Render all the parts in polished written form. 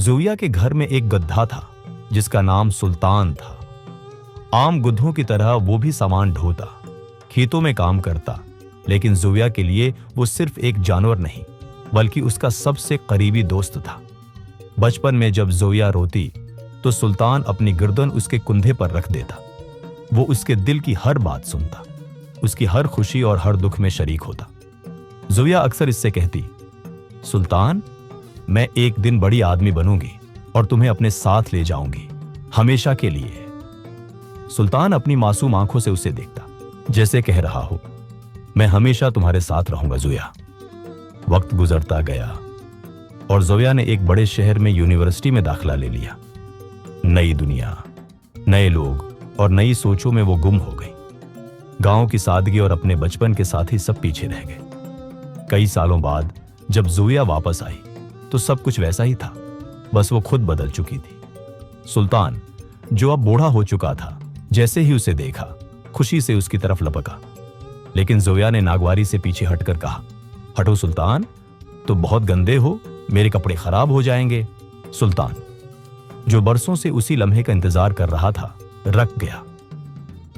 जोया के घर में एक गधा था जिसका नाम सुल्तान था। आम गधों की तरह वो भी सामान ढोता, खेतों में काम करता, लेकिन जोया के लिए वो सिर्फ एक जानवर नहीं बल्कि उसका सबसे करीबी दोस्त था। बचपन में जब जोया रोती तो सुल्तान अपनी गर्दन उसके कंधे पर रख देता। वो उसके दिल की हर बात सुनता, उसकी हर खुशी और हर दुख में शरीक होता। जोया अक्सर इससे कहती, सुल्तान, मैं एक दिन बड़ी आदमी बनूंगी और तुम्हें अपने साथ ले जाऊंगी, हमेशा के लिए। सुल्तान अपनी मासूम आंखों से उसे देखता, जैसे कह रहा हो, मैं हमेशा तुम्हारे साथ रहूंगा जोया। वक्त गुजरता गया और जोया ने एक बड़े शहर में यूनिवर्सिटी में दाखिला ले लिया। नई दुनिया, नए लोग और नई सोचों में वो गुम हो गई। गांव की सादगी और अपने बचपन के साथी सब पीछे रह गए। कई सालों बाद जब जोया वापस आई तो सब कुछ वैसा ही था, बस वो खुद बदल चुकी थी। सुल्तान, जो अब बूढ़ा हो चुका था, जैसे ही उसे देखा खुशी से उसकी तरफ लपका। लेकिन जोया ने नागवारी से पीछे हटकर कहा, हटो सुल्तान, तुम बहुत गंदे हो, मेरे कपड़े खराब हो जाएंगे। सुल्तान, जो बरसों से उसी लम्हे का इंतजार कर रहा था, रक गया।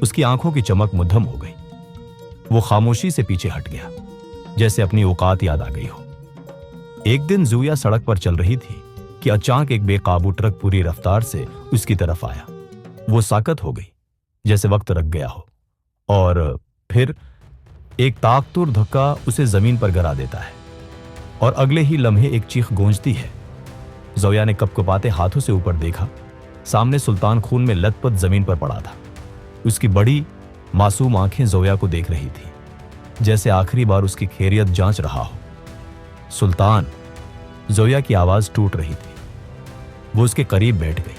उसकी आंखों की चमक मुद्दम हो गई। वो खामोशी से पीछे हट गया, जैसे अपनी औकात याद आ गई हो। एक दिन जोया सड़क पर चल रही थी कि अचानक एक बेकाबू ट्रक पूरी रफ्तार से उसकी तरफ आया। वो साकत हो गई, जैसे वक्त रख गया हो, और फिर एक ताकतूर धक्का उसे जमीन पर गिरा देता है और अगले ही लम्हे एक चीख गूंजती है। जोया ने कपकपाते हाथों से ऊपर देखा। सामने सुल्तान खून में लथपथ जमीन पर पड़ा था। उसकी बड़ी मासूम आंखें जोया को देख रही थी, जैसे आखिरी बार उसकी खैरियत जांच रहा हो। सुल्तान, जोया की आवाज टूट रही थी। वो उसके करीब बैठ गई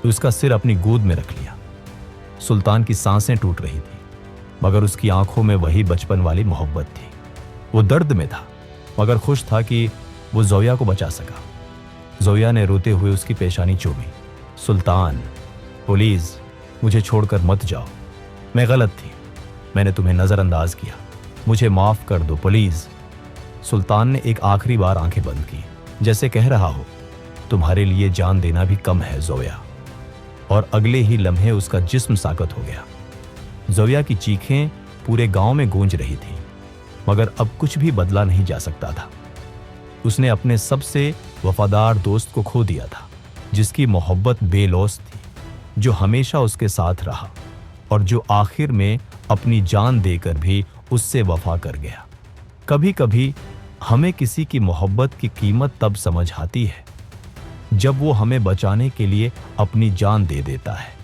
तो उसका सिर अपनी गोद में रख लिया। सुल्तान की सांसें टूट रही थी, मगर उसकी आंखों में वही बचपन वाली मोहब्बत थी। वो दर्द में था, मगर खुश था कि वो जोया को बचा सका। जोया ने रोते हुए उसकी पेशानी चूमी। सुल्तान, प्लीज मुझे छोड़कर मत जाओ, मैं गलत थी, मैंने तुम्हें नजरअंदाज किया, मुझे माफ कर दो प्लीज। सुल्तान ने एक आखिरी बार आंखें बंद की, जैसे कह रहा हो, तुम्हारे लिए जान देना भी कम है जोया। और अगले ही लम्हे उसका जिस्म साकत हो गया। जोया की चीखें पूरे गांव में गूंज रही थी, मगर अब कुछ भी बदला नहीं जा सकता था। उसने अपने सबसे वफादार दोस्त को खो दिया था, जिसकी मोहब्बत बेलौस थी, जो हमेशा उसके साथ रहा और जो आखिर में अपनी जान देकर भी उससे वफा कर गया। कभी कभी हमें किसी की मोहब्बत की कीमत तब समझ आती है जब वो हमें बचाने के लिए अपनी जान दे देता है।